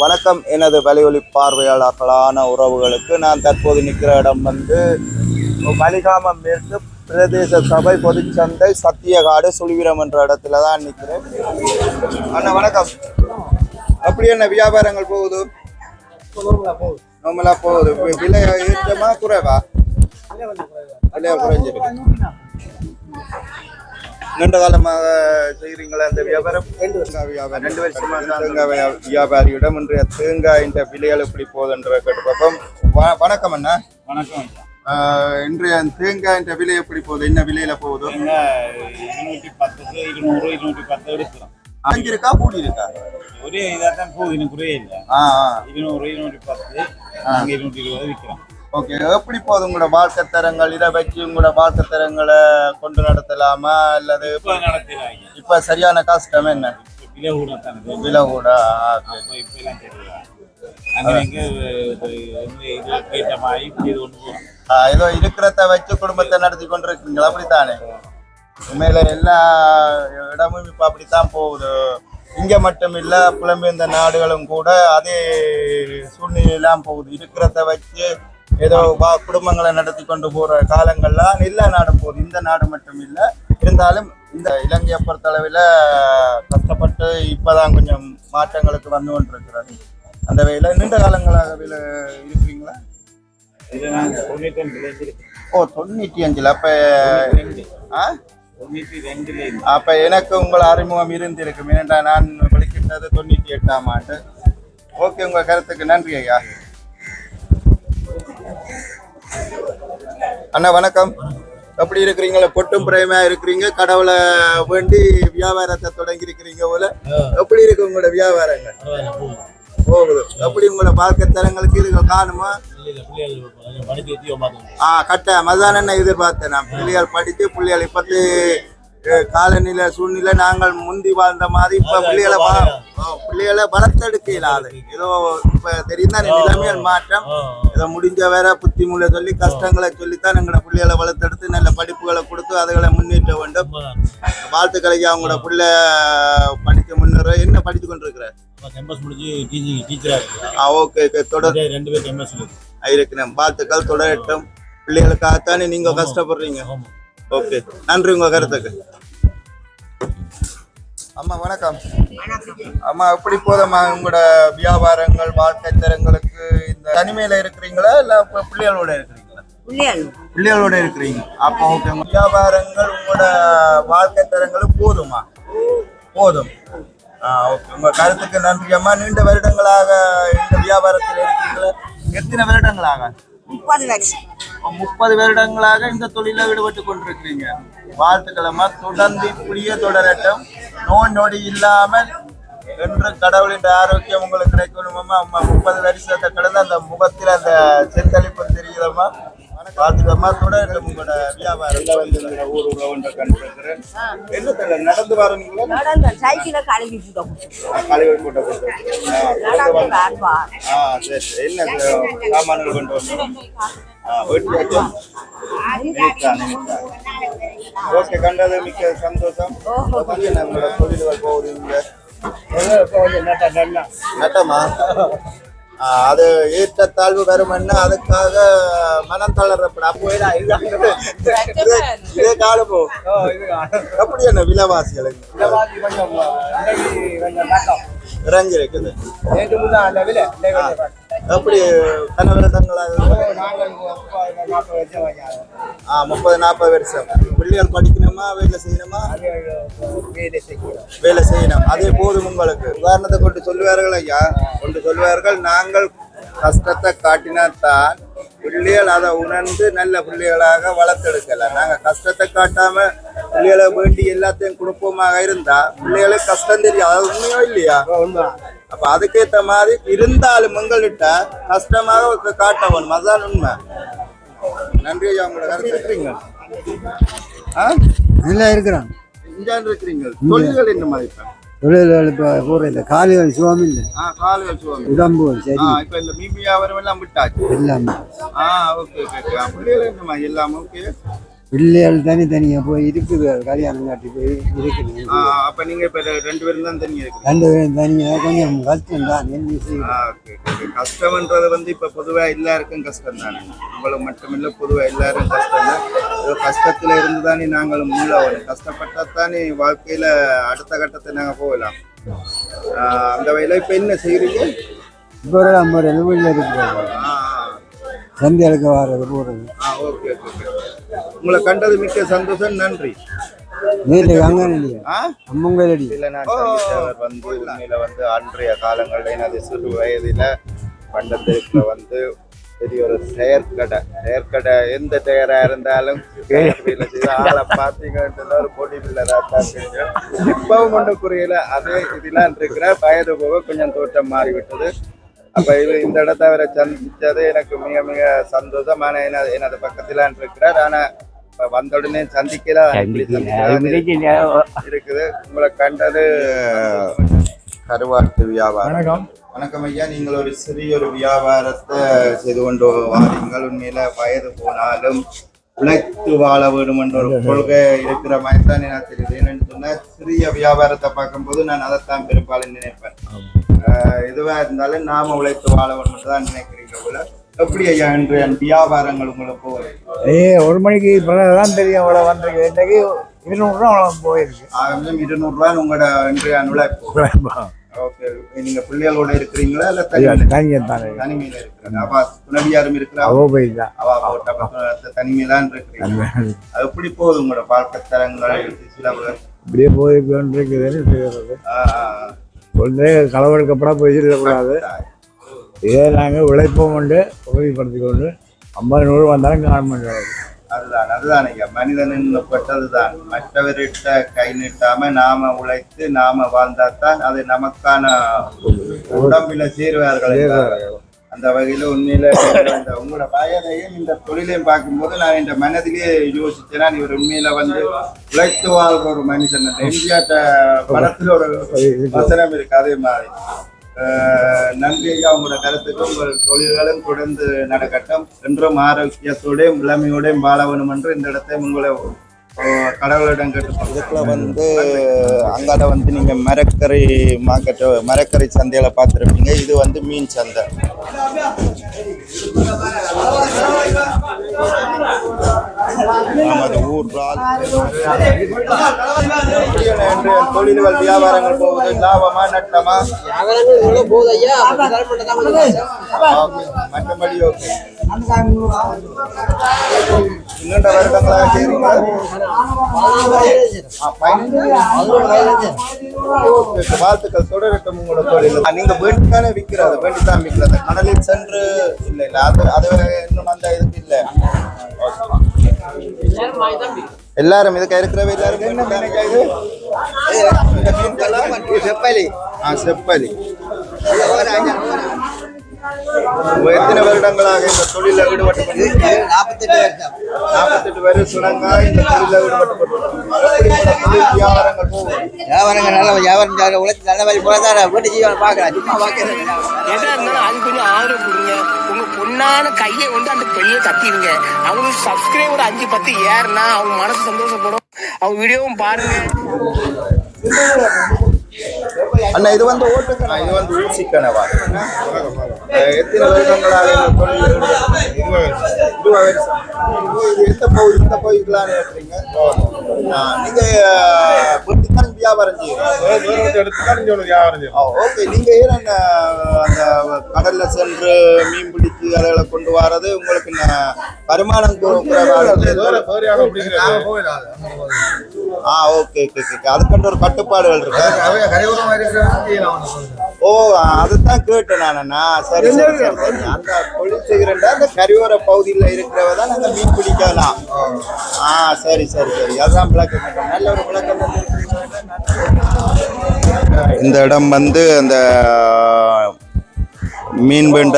வணக்கம் எனது வலையொலி பார்வையாளர்களான உறவுகளுக்கு. நான் தற்போது நிற்கிற இடம் மலிகாமம் மேற்கு பிரதேச சபை பொதுச்சந்தை சத்தியகாடு சுழிவிரம் என்ற இடத்துல தான் நிற்கிறேன். அண்ணா வணக்கம். அப்படி என்ன வியாபாரங்கள் போகுது? நார்மலா போகுது. விலை ஏற்றமா குறைவா? விலையா குறைஞ்சிருக்கு. நீண்ட காலமாக செய்கிறீங்களா இந்த வியாபாரம்? 2 வருஷமா தேங்காய் வியாபாரியிடம் இன்றைய தேங்காயின் விலைகள் எப்படி போகுதுன்ற கேட்டு பார்ப்போம். வணக்கம் அண்ணா. வணக்கம். இன்றைய தேங்காயின் விலை எப்படி போகுது? என்ன விலையில போகுது? 210, 200, 210 எடுக்கிறோம். அஞ்சு இருக்கா கூடி இருக்கா? ஒரே இதாத்தான் போகுது, இன்னும் குறைய இல்லை. 200, 210, 220 விற்கிறோம். ஓகே. எப்படி போகுது உங்களோட வாழ்க்கை தரங்கள்? இதை வச்சு உங்களோட வாழ்க்கை தரங்களை கொண்டு நடத்தலாமா அல்லது இப்ப சரியான கஷ்டம் என்ன? விலை கூட ஏதோ இருக்கிறத வச்சு குடும்பத்தை நடத்தி கொண்டிருக்கீங்களா? அப்படித்தானே? உண்மையில எல்லா இடமும் இப்ப அப்படித்தான் போகுது. இங்க மட்டும் இல்ல, புலம்பெயர்ந்த நாடுகளும் கூட அதே சூழ்நிலையெல்லாம் போகுது. இருக்கிறத வச்சு ஏதோ குடும்பங்களை நடத்தி கொண்டு போற காலங்கள்லாம் எல்லா நாடும் போகுது. இந்த நாடு மட்டும் இல்லை. இருந்தாலும் இந்த இலங்கையை பொறுத்தளவில் கஷ்டப்பட்டு இப்பதான் கொஞ்சம் மாற்றங்களுக்கு வந்து கொண்டிருக்கிறது. அந்த வகையில் நீண்ட காலங்களாக இருக்கிறீங்களா? ஓ, 95. அப்ப எனக்கு உங்களை அறிமுகம் இருந்திருக்கும். ஏனென்றா நான் வெளிக்கிட்டது 98ஆம் ஆண்டு. ஓகே, உங்க கருத்துக்கு நன்றி ஐயா. அண்ணா வணக்கம். எப்படி இருக்கிறீங்களா? பொட்டும் பிரேமா இருக்கிறீங்க. கடவுளை வேண்டி வியாபாரத்தை தொடங்கி இருக்கிறீங்க போல. எப்படி இருக்கு உங்களோட வியாபாரங்கள்? போகுது. எப்படி உங்களோட வாழ்க்கை தரங்களுக்கு இது காணுமா? கட்டாயம் அதான் என்ன எதிர்பார்த்தேன். நான் பிள்ளைகள் படித்து பிள்ளைகளை பற்றி காலநிலை சூழ்நிலை நாங்கள் முந்தி வாழ்ந்த மாதிரி இப்ப பிள்ளைகளை வளர்த்தெடுக்க இல்லாது. ஏதோ இப்ப தெரியும் தான் நிலைமைகள் மாற்றம். ஏதோ முடிஞ்ச வேற புத்தி மூலை சொல்லி கஷ்டங்களை சொல்லித்தான் எங்களோட பிள்ளைகளை வளர்த்தெடுத்து நல்ல படிப்புகளை கொடுத்து அதுகளை முன்னேற்ற வேண்டும். வாழ்த்துக்களை. அவங்களோட பிள்ளை படிக்க முன்னேற. என்ன படித்து கொண்டிருக்கிற? ஓகே, தொடர் இருக்கிறேன். வாழ்த்துக்கள் தொடரட்டும். பிள்ளைகளுக்காகத்தானே நீங்க கஷ்டப்படுறீங்க. ஓகே, நன்றி உங்க கருத்துக்கு. அம்மா வணக்கம். அம்மா எப்படி போதம்மா உங்களோட வியாபாரங்கள் வாழ்க்கை தரங்களுக்கு? இந்த தனிமையில இருக்கிறீங்களா இல்ல பிள்ளைகளோட இருக்கிறீங்களா? பிள்ளைகளோட இருக்கிறீங்க. அப்போ ஓகே, வியாபாரங்கள் உங்களோட வாழ்க்கை தரங்களும் போதுமா? போதும். ஓகே, உங்க கருத்துக்கு நன்றி அம்மா. நீண்ட வருடங்களாக இந்த வியாபாரத்தில் இருக்கீங்களா? எத்தனை வருடங்களாக? 30 வருடங்களாக இந்த தொழில ஈடுபட்டு கொண்டிருக்கிறீங்க. வாழ்த்துக்களம்மா. தொடர்ந்து இப்படியே தொடரட்டும். நோய் நொடி இல்லாமல் என்று கடவுளின் ஆரோக்கியம் உங்களுக்கு கிடைக்கணுமா? 30 வருஷத்தை கடந்து அந்த முகத்தில் அந்த செந்தளிப்பு தெரியுதம்மா. வாழ்த்துக்கம்மா. தொடரட்டும் உங்களோட வியாபாரம். ஊர் உறவுன்ற கண்டிருக்கிறேன். என்ன தெரியல, நடந்து வரீங்களா? கழிவு போட்ட சரி. என்ன சாமான்கள் கொண்டு வரணும்? ஓகே, கண்டது மிக்க சந்தோஷம். நம்மளோட தொழில்கள் போகுதுங்க. நட்டமா? அது ஏற்ற தாழ்வு வரும்னா அதுக்காக மனம் தளர்றப்பட இதே காலம் போகும். எப்படி என்ன விலைவாசிகளுக்கு இறங்கி இருக்குது? எப்படி கனவிரதங்களாக 30-40 வருஷம் பிள்ளைகள் படிக்கணுமா வேலை செய்யணுமா? வேலை செய்யணும். அதே போதும் உங்களுக்கு. உதாரணத்தை கொண்டு சொல்லுவார்கள் ஐயா, கொண்டு சொல்லுவார்கள், நாங்கள் கஷ்டத்தை காட்டினால்தான் பிள்ளைகள் அதை உணர்ந்து நல்ல பிள்ளைகளாக வளர்த்தெடுக்கலாம். நாங்கள் கஷ்டத்தை காட்டாம பிள்ளைகளை வேண்டி எல்லாத்தையும் குடும்பமாக இருந்தா பிள்ளைகளுக்கு கஷ்டம் தெரியும். அது உண்மையோ இல்லையா? அப்ப அதுக்கேற்ற மாதிரி இருந்தாலும் உங்கள்கிட்ட கஷ்டமாக காட்டவன். அதுதான் உண்மை. நன்றி ஐயா. உங்களோட கருத்து இருக்கிறீங்க. இருக்கிறான் இருக்கிறீங்க. தொழில்கள் என்ன மாதிரி? தொழில்கள் இப்போ போறது கால்கள் சுகம் இல்லை. கால்கள் சுகம், உடம்பு சரி. இப்போ இந்த மீபியா வரும் எல்லாம் விட்டாச்சு எல்லாமே. Okay okay. பிள்ளைகள் என்ன மாதிரி எல்லாம் ஓகே. பிள்ளைகள் தனித்தனியாக போய் இருக்குது கல்யாணம் காட்டி போய் இருக்குது. அப்ப நீங்க இப்ப 2 பேரும் தான் தனியா இருக்கு. 2 பேரும் தனியாக கொஞ்சம் கஷ்டம் தான். என்ன செய்யும்? கஷ்டம்ன்றது வந்து இப்ப பொதுவா எல்லாருக்கும் கஷ்டம் தானே, உங்களுக்கு மட்டுமில்ல பொதுவா எல்லாரும் கஷ்டம் தான். கஷ்டத்துல இருந்து தானே நாங்களும் மூலவணும். கஷ்டப்பட்டா தானே வாழ்க்கையில அடுத்த கட்டத்தை நாங்க போகலாம். அந்த வகையில இப்ப என்ன செய்யறீங்க? இப்போ ஒரு 50 வீட்டில் இருக்கிறாங்க. சந்தைகளுக்கு வர்றது போகிறது. Okay okay. உங்களை கண்டது மிக்க சந்தோஷம், நன்றி. வீட்டுக்கு அங்கே இல்லையா? அம்மங்கலடி இல்லை, நான் வந்து உண்மையில வந்து அன்றைய காலங்களில் எனது சிறு வயதில் பண்டத்திற்குள்ள வந்து பெரிய ஒரு செயற்கடை எந்த டயராக இருந்தாலும் ஆளை பார்த்தீங்கன்னா ஒரு போட்டி பிள்ளராக தான் தெரியும். இப்பவும் ஒன்று புரியல. அதே இதெல்லாம் இருக்கிற வயது போக கொஞ்சம் தோற்றம் மாறிவிட்டது. அப்ப இந்த இடத்த அவரை சந்திச்சது எனக்கு மிக மிக சந்தோஷம். ஆனா எனது பக்கத்துல இருக்கிறார். ஆனா வந்த உடனே சந்திக்கல இருக்குது. உங்களை கண்டது கருவாட்டு வியாபாரம். வணக்கம் ஐயா. நீங்கள் ஒரு சிறிய ஒரு வியாபாரத்தை செய்து கொண்டு வாரீங்கள். உண்மையில வயது போனாலும் உழைத்து வாழ வேண்டும் என்ற ஒரு கொள்கை இருக்கிற மாதிரி தான் எனக்கு தெரியுது. என்னன்னு சொன்னா, சிறிய வியாபாரத்தை பார்க்கும்போது நான் அதைத்தான் பெரும்பாலும் நினைப்பேன். எதுவா இருந்தாலும் நாம உழைத்து வாழ வேண்டும் தான் நினைக்கிறீங்க போல. எப்படி ஐயா என்று வியாபாரங்கள் உங்களுக்கு போகுது? 1 மணிக்கு தான் தெரியும். அவ்வளோ வந்திருக்கு. இன்றைக்கு 200 ரூபா போயிருக்கு. 200 ரூபா உங்களோட இன்றைய உழைப்பு. ஓகே. நீங்க பிள்ளைகளோட இருக்கிறீங்களா இல்ல தனிமையில இருக்கிறாங்க? அப்ப துணவியாரும் இருக்கிறாங்க. தனிமையிலான் இருக்கிறீங்க. அது எப்படி போகுது உங்களோட வாழ்க்கை தரங்கள்? இப்படியே போயிருக்குது. ஒன்றே களவெடுக்கப்படா போயிடக்கூடாது. இதே நாங்கள் உழைப்போம் கொண்டு உறுதிப்படுத்தி கொண்டு 50-100 வந்தாலும் காரணம். அதுதான் ஐயா, மனிதன் பட்டதுதான். மற்றவர்கிட்ட கை நீட்டாம நாம உழைத்து நாம வாழ்ந்தாத்தான் அது நமக்கான உடம்பில சேருவார்கள். அந்த வகையில உண்மையில உங்களோட வயதையும் இந்த தொழிலையும் பார்க்கும்போது நான் இந்த மனதிலே யோசிச்சேன்னா, இவர் உண்மையில வந்து உழைத்து வாழ்ற ஒரு மனுஷன். எம்ஜிஆர் படத்துல ஒரு வசனம் இருக்கு, அதே மாதிரி. நன்றி ஐயா. உங்களோட கருத்துக்கு உங்கள் தொழில்களும் தொடர்ந்து நடக்கட்டும். என்றும் ஆரோக்கியத்தோடையும் இளமையோடையும் வாழ வேணும் என்று இந்த இடத்தை உங்களை கடவுளிடம் கேட்டு. இதுக்குள்ள வந்து அங்காட வந்து நீங்க மரக்கரை மார்க்கெட், மரக்கரை சந்தையில பார்த்துருப்பீங்க. இது வந்து மீன் சந்தை. நமது ஊர் தொழில்கள் வியாபாரங்கள் போகுது. லாபமா நட்டமா? மற்றபடி ஓகே. இன்னொரு வருடங்களாக செய்றீங்க? வாழ்த்துக்கள், தொடரட்டும் உங்களோட தொழில். நீங்க வேண்டித்தானே விற்கிறது, வேண்டித்தான் விற்கிறது. கடலில் சென்று இல்லை இல்லை, அது இன்னும் அந்த இதுக்கு இல்லை. எல்லாரும் இதுக்கு இருக்கிறவ எல்லாரும் செப்பலி. செப்பலி. எத்தனை வருடங்களாக இந்த தொழில ஈடுபட்டு? 48 வருஷங்க இந்த தொழில ஈடுபட்டு. வியாபாரங்கள் போகும். வியாபாரங்கள் நல்ல வியாபாரம் உழைச்சி நல்ல மாதிரி போலதான் வீட்டு ஜீவனம் பார்க்கலாம். சும்மா பார்க்கறது எதா இருந்தாலும் அது கொஞ்சம் ஆர்வம் கொடுங்க. உங்க பொண்ணான கையை வந்து அந்த பெண்ணியை தட்டிடுங்க. அவங்களுக்கு சப்ஸ்கிரைபர் 5-10 ஏறுனா அவங்க மனசு சந்தோஷப்படும். அவங்க வீடியோவும் பாருங்க. அண்ணா, இது வந்து ஓட்டுக்கணா? இது வந்து ஊசிக்கணவா? எத்தனை வருடங்களாக எந்த பகுதி இந்த பகுதிக்கலான்னு இருக்கிறீங்க? நீங்க எப்படித்தான் வியாபாரம் செய்யறீங்க? ஓகே. நீங்க ஏன் அந்த கடல்ல சென்று மீன் பிடிச்சு அதை கொண்டு வர்றது உங்களுக்கு வருமானம் ஓகே. அதுக்கு ஒரு கட்டுப்பாடுகள் இருக்கு. ஓ, அதுதான் கேட்டேன் நானா. சரி சரி. அந்த தொழில் செய்கிறேன் அந்த கரையோர பகுதியில் இருக்கிறவதான் அந்த மீன் பிடிக்கலாம். சரி சரி சரி. அதுதான் விளக்கம். நல்ல ஒரு விளக்கம். இந்த இடம் வந்து அந்த மீன் வேண்ட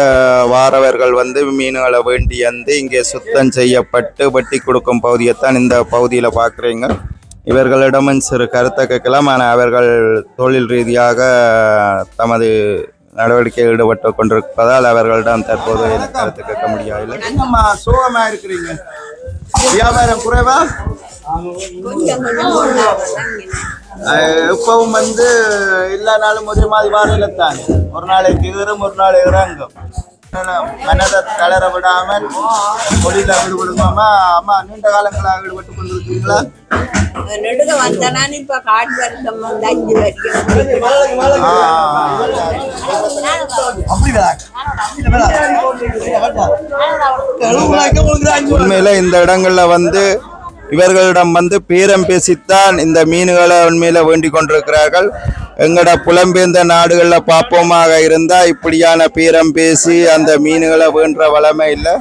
வாரவர்கள் வந்து மீன்களை வேண்டி வந்து இங்கே சுத்தம் செய்யப்பட்டு வெட்டி கொடுக்கும் பகுதியைத்தான் இந்த பகுதியில் பார்க்குறீங்க. இவர்களிடமும் சிறு கருத்தை கேட்கலாம். ஆனால் அவர்கள் தொழில் ரீதியாக தமது நடவடிக்கை ஈடுபட்டு கொண்டிருப்பதால் அவர்களிடம் தற்போது கருத்து கேட்க முடியாது. சோகமாக இருக்கிறீங்க? வியாபாரம் குறைவா? இப்பவும் வந்து எல்லா நாளும் ஒரே மாதிரி வாரில தான், ஒரு நாளைக்கு ஏறும் ஒரு நாள் இறங்கும். மனதை தளர விடாமல் தொழில ஈடுபடுமாமா. அம்மா நீண்ட காலங்களாக ஈடுபட்டு கொண்டிருக்கீங்களா? நெடுக வந்தனான் இப்ப காட்டு வருஷம் வந்து 5 வருஷம். உண்மையில இந்த இடங்கள்ல வந்து இவர்களிடம் வந்து பேரம் பேசித்தான் இந்த மீன்களை உண்மையில வேண்டிக் கொண்டிருக்கிறார்கள். எங்கட புலம்பெயர்ந்த நாடுகள்ல பாப்போமாக இருந்தா இப்படியான பேரம் பேசி அந்த மீன்களை வேண்ட வளமை இல்லை.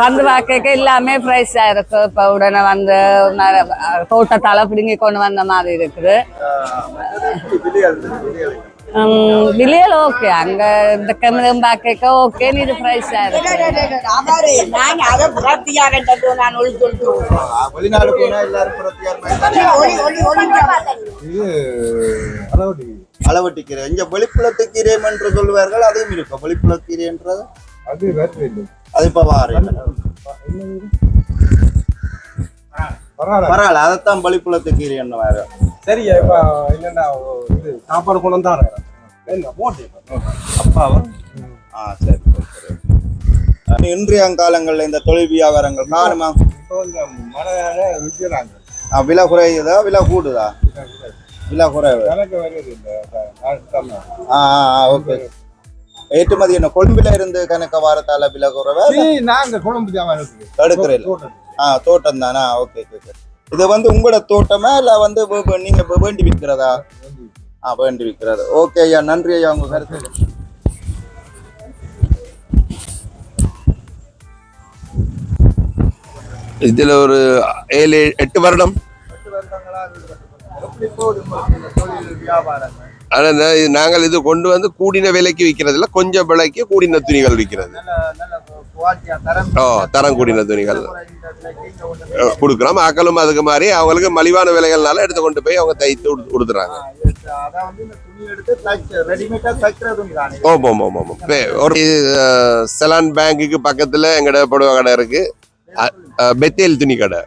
வந்து பார்க்க எல்லாமே ஃப்ரெஷ்ஷா இருக்கு. இப்ப உடனே வந்து தோட்டத்தால பிடுங்கி கொண்டு வந்த மாதிரி இருக்குது. விலையில ஓகே, அங்க இந்த கமிழம் பார்க்க ஓகே, இது ஃப்ரெஷ்ஷா இருக்கு. வெளிநாடு போனா எல்லாரும் அளவட்டிக்கீரை, இங்க வெளிப்புலத்து கீரை என்று சொல்லுவார்கள். அதையும் இருக்கும் வெளிப்புல கீரைன்றது. அது இப்ப பரவாயில்ல, அதைத்தான் வெளிப்புலத்து கீரை என்ன வேற. சரியா இப்ப என்னடா இது சாப்பாடு கொண்டு வந்தாரு அப்பாவா? சரி. இன்றைய காலங்கள்ல இந்த தொழில் வியாபாரங்கள் காணுமா? விலை குறையுதா விலை கூடுதா? விலை குறைவு. ஓகே. ஏற்றுமதி என்ன கொழும்புல இருந்து கணக்க வாரத்தால விலை குறைவா? நாங்க கொழும்பு எடுக்கிறேன். தோட்டம் தானா? ஓகே. இது வந்து உங்களோட தோட்டமா இல்ல வந்து நீங்க வேண்டி விற்கிறதா? வேண்டி விற்கிறது. ஓகே ஐயா, நன்றி ஐயா உங்க கருத்து. இதுல ஒரு 7-8 வருடம். நாங்கள் இது கொண்டு வந்து கூடின விலைக்கு விற்கிறதுல கொஞ்சம் விலைக்கு கூடின துணிகள் விற்கிறது. தரம் கூடின துணிகள் கொடுக்குறோம். ஆக்களும் அதுக்கு மாதிரி அவங்களுக்கு மலிவான விலைகள்னால எடுத்து கொண்டு போய் அவங்க தைத்து கொடுத்துறாங்க. ஒரு செலான் பேங்குக்கு பக்கத்துல எங்கட புடவை கடை இருக்கு. பெத்தேல் துணி கடை,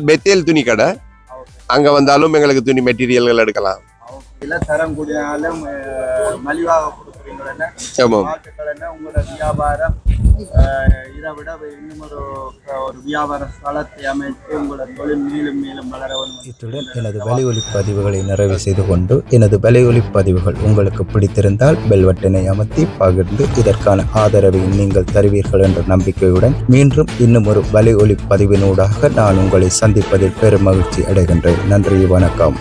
பெத்தேல் துணி கடை. அங்க வந்தாலும் எங்களுக்கு துணி மெட்டீரியல்கள் எடுக்கலாம். தரம் கூடினாலும் மலிவாக கொடுக்குறீங்களா? உங்களோட வியாபாரம் இதை விட இன்னும் ஒரு வியாபார ஸ்தலத்தை அமைத்து உங்களோட தொழில் மேலும் மேலும் வளர. இத்துடன் எனது வலை ஒலிப்பதிவுகளை நிறைவு செய்து கொண்டு, எனது வலை ஒலிப்பதிவுகள் உங்களுக்கு பிடித்திருந்தால் பெல் பட்டனை அமர்த்தி பகிர்ந்து இதற்கான ஆதரவை நீங்கள் தருவீர்கள் என்ற நம்பிக்கையுடன் மீண்டும் இன்னும் ஒரு வலை ஒலிப்பதிவினூடாக நான் உங்களை சந்திப்பதில் பெரும் மகிழ்ச்சி அடைகின்றேன். நன்றி, வணக்கம்.